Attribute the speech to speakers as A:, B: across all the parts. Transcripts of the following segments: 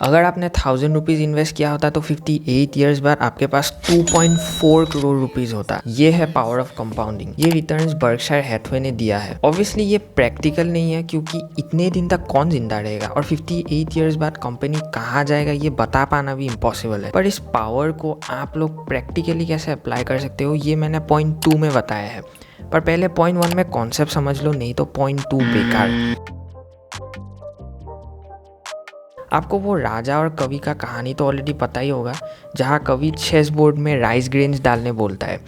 A: अगर आपने 1000 rupees invest किया होता तो 58 ईयर्स बाद आपके पास 2.4 करोड़ रुपीज़ होता। ये है पावर ऑफ कंपाउंडिंग। ये रिटर्न्स बर्कशायर हैथवे ने दिया है। ऑब्वियसली ये प्रैक्टिकल नहीं है क्योंकि इतने दिन तक कौन जिंदा रहेगा और 58 ईयर्स बाद कंपनी कहाँ जाएगा ये बता पाना भी इम्पॉसिबल है। पर इस पावर को आप लोग प्रैक्टिकली कैसे अप्लाई कर सकते हो ये मैंने पॉइंट 2 में बताया है। पर पहले पॉइंट 1 में कॉन्सेप्ट समझ लो, नहीं तो पॉइंट 2 बेकार। आपको वो राजा और कवि का कहानी तो ऑलरेडी पता ही होगा, जहाँ कवि चेस बोर्ड में राइस ग्रेन्स डालने बोलता है।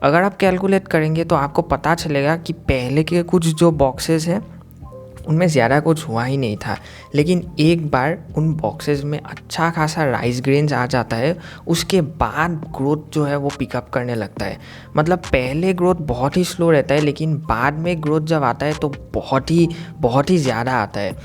A: अगर आप कैलकुलेट करेंगे तो आपको पता चलेगा कि पहले के कुछ जो बॉक्सेस हैं उनमें ज़्यादा कुछ हुआ ही नहीं था, लेकिन एक बार उन बॉक्सेस में अच्छा खासा राइस ग्रेन्स आ जाता है, उसके बाद ग्रोथ जो है वो पिकअप करने लगता है। मतलब पहले ग्रोथ बहुत ही स्लो रहता है, लेकिन बाद में ग्रोथ जब आता है तो बहुत ही ज़्यादा आता है।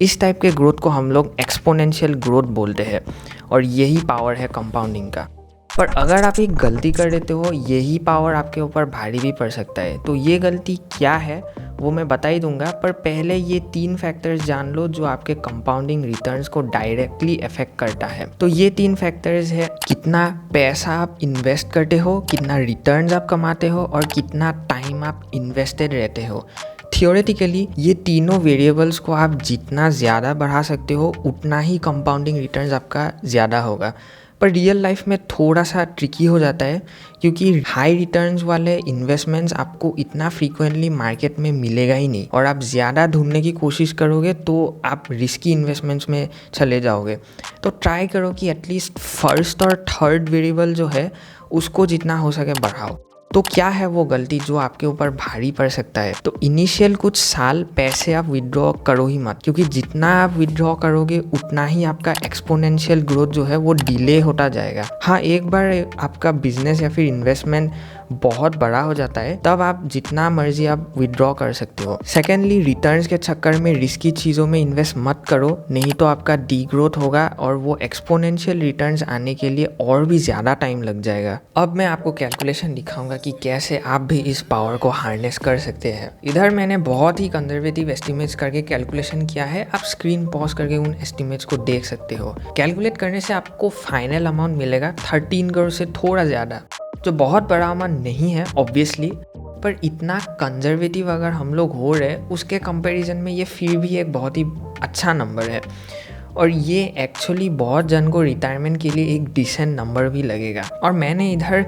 A: इस टाइप के ग्रोथ को हम लोग एक्सपोनेंशियल ग्रोथ बोलते हैं और यही पावर है कंपाउंडिंग का। पर अगर आप एक गलती कर लेते हो, यही पावर आपके ऊपर भारी भी पड़ सकता है। तो ये गलती क्या है वो मैं बता ही दूंगा, पर पहले ये 3 फैक्टर्स जान लो जो आपके कंपाउंडिंग रिटर्न्स को डायरेक्टली अफेक्ट करता है। तो ये 3 फैक्टर्स है, कितना पैसा आप इन्वेस्ट करते हो, कितना रिटर्न्स आप कमाते हो और कितना टाइम आप इन्वेस्टेड रहते हो। थियोरेटिकली ये तीनों वेरिएबल्स को आप जितना ज़्यादा बढ़ा सकते हो उतना ही कंपाउंडिंग रिटर्न्स आपका ज़्यादा होगा। पर रियल लाइफ में थोड़ा सा ट्रिकी हो जाता है क्योंकि हाई रिटर्न्स वाले इन्वेस्टमेंट्स आपको इतना फ्रीक्वेंटली मार्केट में मिलेगा ही नहीं, और आप ज़्यादा ढूंढने की कोशिश करोगे तो आप रिस्की इन्वेस्टमेंट्स में चले जाओगे। तो ट्राई करो कि एटलीस्ट फर्स्ट और थर्ड वेरिएबल जो है उसको जितना हो सके बढ़ाओ। तो क्या है वो गलती जो आपके ऊपर भारी पड़ सकता है? तो इनिशियल कुछ साल पैसे आप विड्रॉ करो ही मत, क्योंकि जितना आप विड्रॉ करोगे उतना ही आपका एक्सपोनेंशियल ग्रोथ जो है वो डिले होता जाएगा। हाँ, एक बार आपका बिजनेस या फिर इन्वेस्टमेंट बहुत बड़ा हो जाता है तब आप जितना मर्जी आप विड्रॉ कर सकते हो। सेकेंडली, रिटर्न्स के चक्कर में रिस्की चीज़ों में इन्वेस्ट मत करो, नहीं तो आपका डी ग्रोथ होगा और वो एक्सपोनेंशियल रिटर्न्स आने के लिए और भी ज़्यादा टाइम लग जाएगा। अब मैं आपको कैलकुलेशन दिखाऊंगा कि कैसे आप भी इस पावर को हार्नेस कर सकते हैं। इधर मैंने बहुत ही कंजर्वेटिव एस्टिमेट्स करके कैलकुलेशन किया है, आप स्क्रीन पॉज करके उन एस्टिमेट्स को देख सकते हो। कैलकुलेट करने से आपको फाइनल अमाउंट मिलेगा 13 करोड़ से थोड़ा ज़्यादा, जो बहुत बड़ा अमाउंट नहीं है ऑब्वियसली, पर इतना कंजर्वेटिव अगर हम लोग हो रहे उसके कंपैरिजन में ये फिर भी एक बहुत ही अच्छा नंबर है। और ये एक्चुअली बहुत जन को रिटायरमेंट के लिए एक डिसेंट नंबर भी लगेगा। और मैंने इधर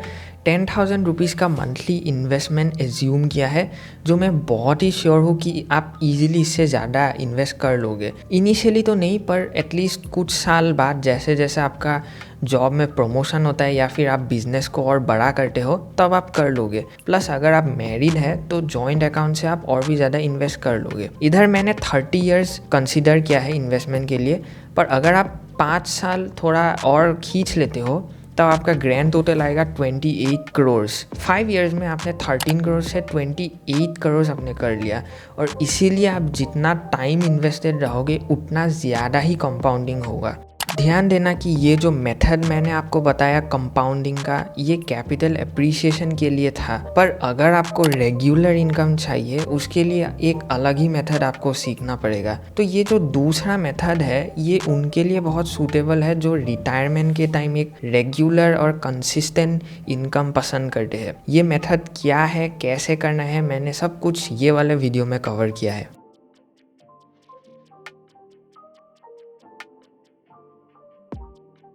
A: 10,000 रुपीज़ का मंथली इन्वेस्टमेंट एज्यूम किया है, जो मैं बहुत ही श्योर हूँ कि आप इजीली इससे ज़्यादा इन्वेस्ट कर लोगे। इनिशियली तो नहीं, पर एटलीस्ट कुछ साल बाद जैसे जैसे आपका जॉब में प्रमोशन होता है या फिर आप बिजनेस को और बड़ा करते हो तब आप कर लोगे। प्लस अगर आप मैरिड है तो जॉइंट अकाउंट से आप और भी ज़्यादा इन्वेस्ट कर लोगे। इधर मैंने 30 इयर्स कंसिडर किया है इन्वेस्टमेंट के लिए, पर अगर आप 5 साल थोड़ा और खींच लेते हो तब आपका ग्रैंड टोटल आएगा 28 करोड़। 5 इयर्स में आपने 13 करोड़ से 28 करोड़ आपने कर लिया, और इसीलिए आप जितना टाइम इन्वेस्टेड रहोगे उतना ज़्यादा ही कंपाउंडिंग होगा। ध्यान देना कि ये जो मेथड मैंने आपको बताया कंपाउंडिंग का, ये कैपिटल एप्रिसिएशन के लिए था, पर अगर आपको रेगुलर इनकम चाहिए उसके लिए एक अलग ही मेथड आपको सीखना पड़ेगा। तो ये जो दूसरा मेथड है ये उनके लिए बहुत सूटेबल है जो रिटायरमेंट के टाइम एक रेगुलर और कंसिस्टेंट इनकम पसंद करते हैं। ये मेथड क्या है, कैसे करना है, मैंने सब कुछ ये वाले वीडियो में कवर किया है।